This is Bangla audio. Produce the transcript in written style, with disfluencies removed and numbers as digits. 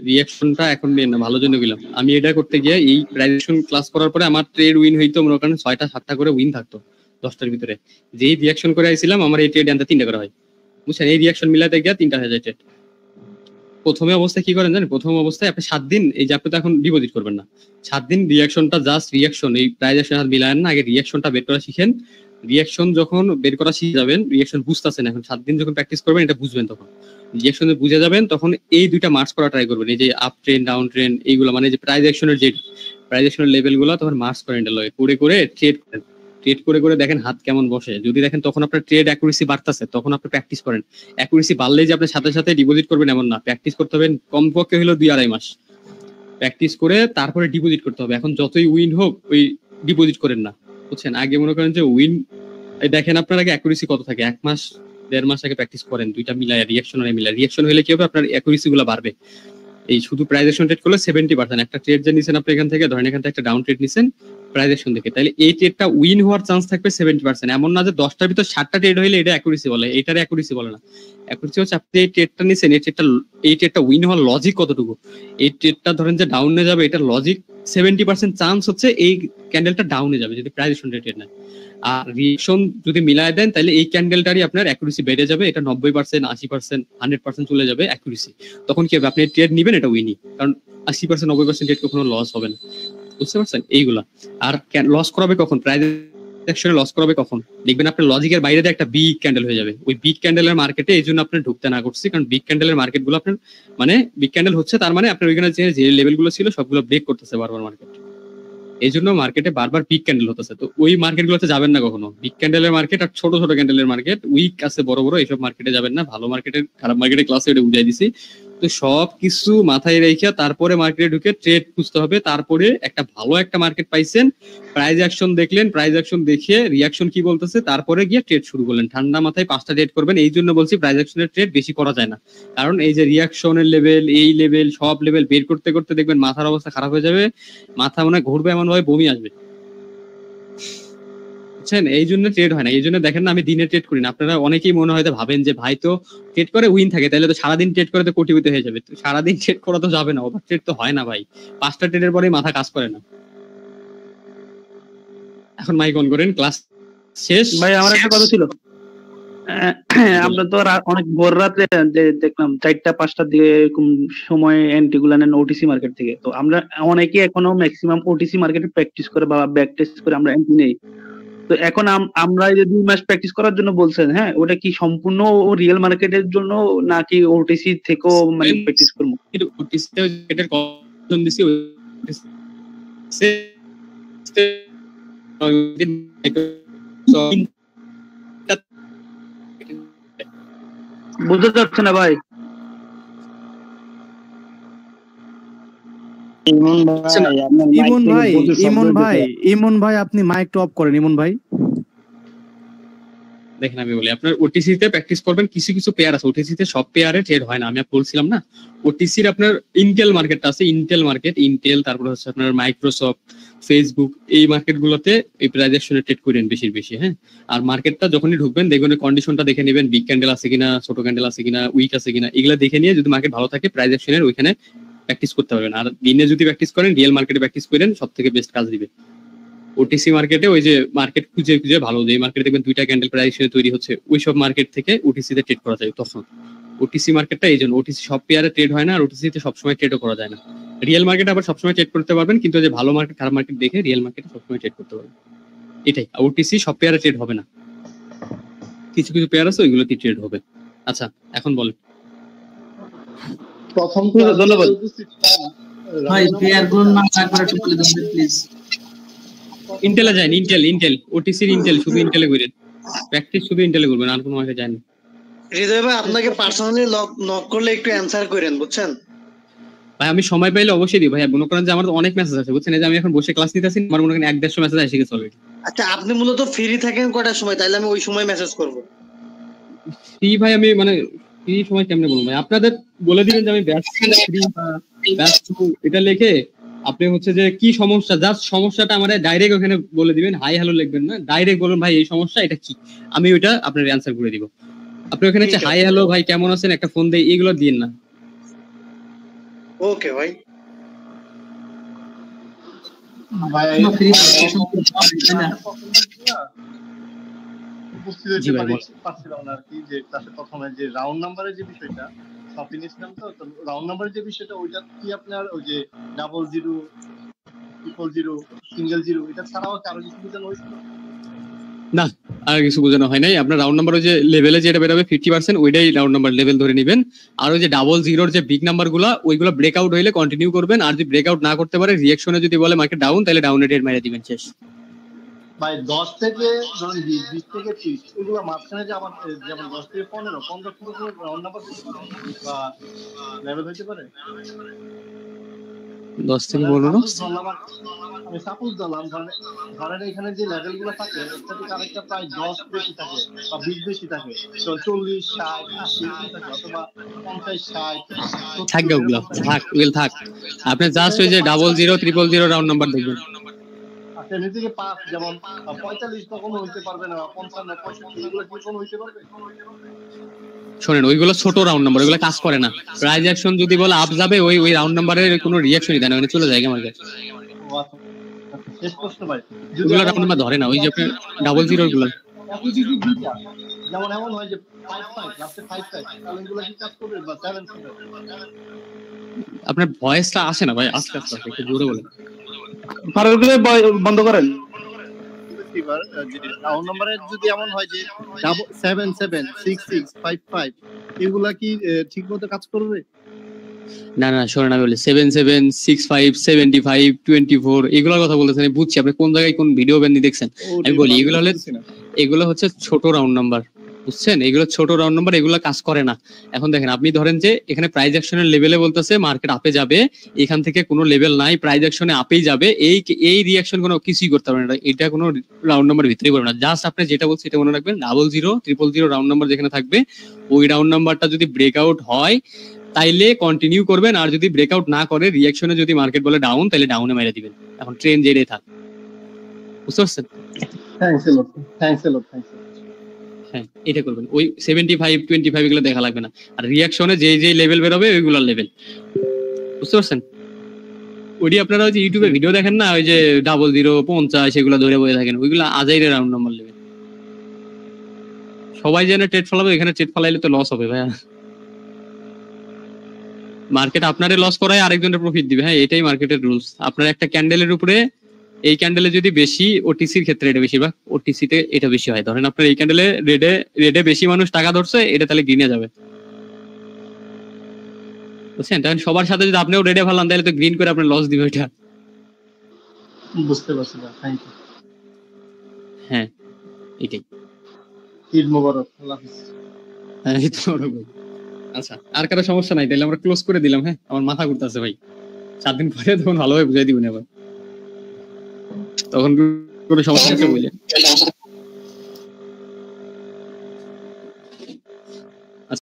রিয়াকশনটা এখন নিয়ে না, ভালো জন্য গেলাম আমি। এটা করতে গিয়ে এই প্রাইজেকশন ক্লাস করার পরে আমার ট্রেড উইন হইতো মনে করেন 6টা 7টা করে উইন থাকতো 10টার ভিতরে। যেই রিয়াকশন করে আইছিলাম আমার এই ট্রেড আনতে 3টা করা হয়, বুঝছেন? এই রিয়াকশন মিলাতে গিয়ে 3টা হয়ে যায় ট্রেড। প্রথমে অবস্থায় কি করেন জানেন? প্রথম অবস্থায় আপনি 7 দিন, এই যে আপনি তো এখন ডিপোজিট করবেন না, 7 দিন রিয়াকশনটা জাস্ট রিয়াকশন, এই প্রাইজের সাথে মিলায়েন না, আগে রিয়াকশনটা বের করা শিখেন। রিয়াকশন যখন বের করা শিখে যাবেন, রিয়াকশন বুঝতেছেন এখন 7 দিন যখন প্র্যাকটিস করবেন এটা বুঝবেন, তখন রিয়াকশনে বুঝে যাবেন, তখন এই দুইটা মার্চ করা ট্রাই করবেন। এই যে আপ ট্রেন ডাউন ট্রেন এইগুলো, মানে যে প্রাইজ অ্যাকশনের যে প্রাইজ অ্যাকশনের লেভেল গুলো, তখন মার্চ করেন এটা লয় করে করে ট্রেড করেন। ট্রেড করে করে দেখেন হাত কেমন বসে। যদি দেখেন তখন আপনার ট্রেড অ্যাকুরেসি বাড়তেছে, তখন আপনি প্র্যাকটিস করেন। অ্যাকুরেসি বাড়লেই যে আপনার সাথে সাথে ডিপোজিট করবেন এমন না, প্র্যাকটিস করতে হবে কমপক্ষে হলো 2-2.5 মাস প্র্যাকটিস করে তারপরে ডিপোজিট করতে হবে। এখন যতই উইন হোক ওই ডিপোজিট করেন না, বুঝছেন? আগে মনে করেন যে উইন দেখেন আপনার আগে অ্যাকুরেসি কত থাকে, 1 মাস 1.5 মাস আগে প্র্যাকটিস করেন, দুইটা মিলায় রিয়াকশন আর মিলায়। রিয়াকশন হলে কি হবে, আপনার অ্যাকুরেসি গুলো বাড়বে। এই শুধু প্রাইজেকশন ট্রেড করলে 70%, একটা ট্রেড যে নিছেন আপনি এখান থেকে, ধরেন এখান থেকে একটা ডাউন ট্রেড নিছেন প্রাইজেকশন দেখে, তাহলে এই ট্রেডটা উইন হওয়ার চান্স থাকবে 70%। এমন না যে 10টার ভিতর 7টা ট্রেড হইলে এটা অ্যাকুরেসি বলে, এটার অ্যাকুরেসি বলে না। অ্যাকুরেসি হচ্ছে আপনি এই ট্রেডটা নিছেন, এই ট্রেডটা উইন হওয়ার লজিক কতটুকু। এই ট্রেডটা ধরেন যে ডাউনে যাবে, এটার লজিক 70% চান্স হচ্ছে এই ক্যান্ডেলটা ডাউনে যাবে যদি প্রাইজেকশন ট্রেড নেয়। আর রিয়েকশন যদি মিলায় দেন তাহলে এই ক্যান্ডেলটারই আপনার অ্যাকুরেসি বেড়ে যাবে, এটা 90%, 80%, 100% চলে যাবে অ্যাকুরেসি। তখন কি হবে, আপনি ট্রেড নিবেন এটা উইনি, কারণ 80% 90% ট্রেড কখনো লস হবে না, বুঝতে পারছেন? এইগুলা। আর লস করাবে কখন, প্রাইস অ্যাকশনে লস করাবে কখন, দেখবেন আপনার লজিকের বাইরে একটা বিগ ক্যান্ডেল হয়ে যাবে। ওই বিগ ক্যান্ডেলের মার্কেটে এই জন্য আপনার ঢুকতে না করছি, কারণ বিগ ক্যান্ডেলের মার্কেট গুলো আপনার, মানে বিগ ক্যান্ডেল হচ্ছে তার মানে আপনার ওইখানে যে লেভেল গুলো ছিল সবগুলো ব্রেক করতেছে বারবার মার্কেট, এই জন্য মার্কেটে বারবার বিগ ক্যান্ডেল হতেছে। তো ওই মার্কেট গুলোতে যাবেন না কখনো, বিগ ক্যান্ডেলের মার্কেট আর ছোট ছোট ক্যান্ডেলের মার্কেট, উইক আছে বড় বড়, এইসব মার্কেটে যাবেন না। ভালো মার্কেটের খারাপ মার্কেটের ক্লাসে এটা বুঝাই দিছি। তো সব কিছু মাথায় রেখে তারপরে মার্কেটে ঢুকে ট্রেড খুঁজতে হবে। তারপরে একটা ভালো একটা মার্কেট পাইছেন, প্রাইস অ্যাকশন দেখলেন, প্রাইস অ্যাকশন দেখে রিয়াকশন কি বলতেছে, তারপরে গিয়ে ট্রেড শুরু করলেন। ঠান্ডা মাথায় 5টা ট্রেড করবেন। এই জন্য বলছি প্রাইস অ্যাকশনের ট্রেড বেশি করা যায় না, কারণ এই যে রিয়াকশনের লেভেল, এই লেভেল, সব লেভেল বের করতে করতে দেখবেন মাথার অবস্থা খারাপ হয়ে যাবে, মাথা মনে ঘুরবে, এমন ভাবে বমি আসবে, বুঝছেন? এই জন্য ট্রেড হয় না। এই জন্য দেখেন না আমি দিনে ট্রেড করি না। আপনারা অনেকেই মনে হয়তো ভাবেন যে ভাই তো ট্রেড করে উইন থাকে, তাহলে তো সারাদিন ট্রেড করে তো কোটিপতি হয়ে যাবে। তো সারাদিন ট্রেড করা তো যাবে না, ওভার ট্রেড তো হয় না ভাই। 5টা ট্রেডের পরেই মাথা কাজ করে না। এখন মাইক অন করেন, ক্লাস শেষ। ভাই আমার একটা কথা ছিল, আমরা তো অনেক ভোর রাতে দেখলাম 4টা 5টার দিকে এরকম সময় এন্ট্রি গুলো নেন ওটিসি মার্কেট থেকে। তো আমরা অনেকে এখনো ম্যাক্সিমাম ওটিসি মার্কেটে প্র্যাকটিস করে বা ব্যাক টেস্ট করে আমরা এন্ট্রি নেই। তো এখন আমরা যে 2 মাস প্র্যাকটিস করার জন্য বলছেন, হ্যাঁ ওটা কি সম্পূর্ণ রিয়েল মার্কেটের জন্য নাকি ওটিসি থেকেও মানে প্র্যাকটিস করব? ওটিসিতে এটার কনফার্ম দিছি, বুঝতে যাচ্ছে না ভাই। ইমন ভাই আপনি মাইকটা অফ করেন। ইমন ভাই দেখেন আমি বলি, আপনার ওটিসিতে প্র্যাকটিস করবেন, কিছু কিছু পেয়ার আছে, ওটিসিতে সব পেয়ারে ট্রেড হয় না। আমি বলছিলাম না, ওটিসির আপনার ইন্টেল মার্কেটটা আছে, ইন্টেল মার্কেট, ইন্টেল, তারপর হচ্ছে আপনার মাইক্রোসফট, ফেসবুক, এই মার্কেট গুলোতে এই প্রাইস অ্যাকশনে ট্রেড করেন বেশি বেশি, হ্যাঁ। আর মার্কেটটা যখনই ঢুকবেন দেখবেন কন্ডিশনটা দেখে নেবেন, বিগ ক্যান্ডেল আছে কিনা, ছোট ক্যান্ডেল আছে কিনা, উইক আছে কিনা, এগুলা দেখে নিয়ে যদি মার্কেট ভালো থাকে প্রাইস অ্যাকশনের ওইখানে প্র্যাকটিস করতে পারবেন। আর দিনে যদি প্র্যাকটিস করেন, রিয়েল মার্কেটে প্র্যাকটিস করেন, সব থেকে বেস্ট কাজ দিবে। ওটিসি মার্কেটে ওই যে মার্কেট খুঁজে খুঁজে ভালো, যে মার্কেটে দেখবেন 2টা ক্যান্ডেল প্রাইস তৈরি হচ্ছে, ওই সব মার্কেট থেকে ওটিসিতে ট্রেড করা যায়। তখন ওটিসি মার্কেটটা এই জন্য, ওটিসি সব পেয়ারে ট্রেড হয় না, আর ওটিসিতে সবসময় ট্রেডও করা যায় না। রিয়েল মার্কেটে আবার সবসময় ট্রেড করতে পারবেন, কিন্তু যে ভালো মার্কেট খারাপ মার্কেট দেখে রিয়েল মার্কেটে সবসময় ট্রেড করতে পারবেন, এটাই। ওটিসি সব পেয়ারে ট্রেড হবে না, কিছু কিছু পেয়ার আছে ওইগুলোতে ট্রেড হবে। আচ্ছা এখন বলেন। প্রথম ধন্যবাদ ভাই, পেয়ারগুলোর নাম একবার একটু বলে দেন প্লিজ। ইন্টেলে যান, ইন্টেল ওটিসির ইন্টেল, শুধু ইন্টেলে করেন প্র্যাকটিস, শুধু ইন্টেলে করবেন, আর কোনো মার্কেটে যান না। হৃদয় ভাই আপনাকে পার্সোনালি নক করলে একটু অ্যানসার করেন, বুঝছেন ভাই? আমি সময় পাইলে অবশ্যই দিই ভাই। মনে করেন যে আমার তো অনেক মেসেজ আছে, বুঝছেন? এই যে আমি এখন বসে ক্লাস নিতেছি, আমার মনে করেন 1-150 মেসেজ এসে গেছে অলরেডি। আচ্ছা আপনি মূলত ফ্রি থাকেন কটার সময়, তাইলে আমি ওই সময় মেসেজ করব। ফ্রি ভাই আমি মানে ফ্রি সময় কেমনে বলবো ভাই? আপনাদের বলে দিবেন যে আমি ব্যস্ত ফ্রি বা ব্যস্ত, এটা লিখে আপনি হচ্ছে যে কি সমস্যা, জাস্ট সমস্যাটা আমাদের ডাইরেক্ট ওখানে বলে দিবেন, হাই হ্যালো লিখবেন না, ডাইরেক্ট বলুন ভাই এই সমস্যা এটা কি, আমি ওইটা আপনার অ্যানসার করে দিব। আপনি ওখানে হচ্ছে হাই হ্যালো ভাই কেমন আছেন একটা ফোন দেই, এগুলো দিন না। ওকে ভাই। ভাই ফ্রি প্লেস্টেশন তাই না? উপস্থিত জি হতে ভাই, পারছিলাম না আর কি, যে ক্লাসে প্রথমে যে রাউন্ড নাম্বারের যে বিষয়টা সফিন ইসলাম, তো রাউন্ড নাম্বারের যে বিষয়টা ওইটা কি আপনার ওই যে 00, 000, সিঙ্গেল 0 এটা ছাড়াও কারো কিছু বোঝানো হয়েছিল? না, আর কিছু বোঝানো হয় নাই। আপনার রাউন্ড নাম্বার ওই যে লেভেলে যেটা বেরোবে 50% ওইটাই রাউন্ড নাম্বার লেভেল ধরে নেবেন। আর ওই যে 00 যে বিগ নাম্বার গুলা ওইগুলো ব্রেকআউট হইলে কন্টিনিউ করবেন, আর যদি ব্রেকআউট না করতে পারে রিঅ্যাকশনে যদি বলে মার্কেট ডাউন, তাহলে ডাউনে ডেট মেরে দিবেন, শেষ। ভাই 10 থেকে ধরুন 20 থেকে 30 এগুলো মাঝখানে যে আমার যেমন 10 থেকে 15 থেকে রাউন্ড নাম্বার দিতে পারে বা লেভেল হইতে পারে? 10 থেকে মানে 15 আমি সাপোজ ধরলাম, ধরেন এখানে যে লেভেল গুলো থাকে একটা থেকে আরেকটা প্রায় 10 বেশি থাকে বা 20 বেশি থাকে, তো 40, 60, 80 থাকে, অথবা 50, 60 থাকবে, ওগুলো থাক, ওগুলো থাক। আপনি জাস্ট ওই যে 00, 000 রাউন্ড নাম্বার দেখবেন। আচ্ছা, এর থেকে 5 যেমন 45 কখনো হইতে পারবে না, 55, 65 এগুলো কি কোনো হইতে পারবে? শোনেন, ওইগুলো ছোট রাউন্ড নাম্বার, ওইগুলো কাজ করে না। প্রাইজ অ্যাকশন যদি বলে আপ যাবে, ওই রাউন্ড নাম্বারের কোনো রিঅ্যাকশনই দেয় না, ওখানে চলে যায় মার্কেট। ও আচ্ছা, শেষ প্রশ্ন ভাই, ওইগুলো রাউন্ড নাম্বার ধরে না, ওই যে আপনি 00 গুলো। যেমন এমন হয় যে 5 লাস্টে 5 তাহলে এগুলো কি কাজ করবে বা 7 আপনার ভয়েসটা আসে না ভাই, আস্তে আস্তে আসে, একটু জোরে বলেন। ফারুকগুলো বন্ধ করেন। রাউন্ড নাম্বারে যদি এমন হয় যে 776655 এগুলা কি ঠিকমতো কাজ করবে? না না, শোনেন, আমি বলি 77, 65, 75, 24 এগুলোর কথা বলতেছেন, আমি বুঝছি আপনি কোন জায়গায় কোন ভিডিও ব্যান্ডি দেখছেন। আমি বলি এগুলো হচ্ছে ছোট রাউন্ড নাম্বার, বুঝছেন? এগুলো ছোট রাউন্ড নাম্বার, এগুলো কাজ করে না। এখন দেখেন, আপনি ধরেন যে এখানে প্রাইস অ্যাকশনের লেভেলে বলতেছে মার্কেট আপে যাবে, এখান থেকে কোনো লেভেল নাই, প্রাইস অ্যাকশনে আপেই যাবে, এই রিঅ্যাকশন কোনো কিছুই করতে পারবে না, এটা কোনো রাউন্ড নাম্বার ভিতরেই পড়বে না। জাস্ট আপনি যেটা বলছেন এটা মনে রাখবেন, 00, 000 রাউন্ড নাম্বার যেখানে থাকবে ওই রাউন্ড নাম্বারটা যদি ব্রেকআউট হয় তাইলে কন্টিনিউ করবেন, আর যদি ব্রেকআউট না করে রিঅ্যাকশনে যদি মার্কেট বলে ডাউন, তাহলে ডাউনে মেরে দিবেন। এখন ট্রেন যেটাই থাক, বুঝতে পারছেন? থ্যাঙ্কস এ লট। হ্যাঁ, এটা করবেন। ওই 75, 25 এগুলো দেখা লাগবে না। আর রিঅ্যাকশনে যে লেভেল বেরোবে ওইগুলোর লেভেল, বুঝতে পারছেন? ওইটি আপনারা ওই যে ইউটিউবে ভিডিও দেখেন না, ওই যে 00, 50 এগুলো ধরে বয়ে থাকেন, ওইগুলো আজাইরে রাউন্ড নাম্বার লেভেল। সবাই যেন ট্রেড ফলাবে, এখানে ট্রেড ফলাইলে তো লস হবে ভাইয়া। মার্কেট আপনারে লস করায় আরেকজনের প্রফিট দিবে, হ্যাঁ, এটাই মার্কেটের রুলস। আপনার একটা ক্যান্ডেলের উপরে, এই ক্যান্ডেলে যদি বেশি, ওটিসির ক্ষেত্রে এটা বেশিরভাগ ওটিসিতে এটা বেশি হয়। ধরেন আপনার এই ক্যান্ডেলে রেডে বেশি মানুষ টাকা ধরছে, এটা তাহলে গ্রিনে যাবে, বুঝছেন? তখন সবার সাথে যদি আপনিও রেডে ফেলান, তাহলে তো গ্রিন করে আপনার লস দিবে এটা। বুঝতে পারছি না, থ্যাংক ইউ। হ্যাঁ, এটাই। ঈদ মোবারক, আল্লাহ হাফেজ। হ্যাঁ, এই তো ওরকম। আচ্ছা, আর কারো সমস্যা নাই, তাহলে আমরা ক্লোজ করে দিলাম। হ্যাঁ, আমার মাথা ঘুরতেছে ভাই, 7 দিন পরে তখন ভালোভাবে বুঝাই দিবেন আবার, তখন কোনো সমস্যা আছে বলে।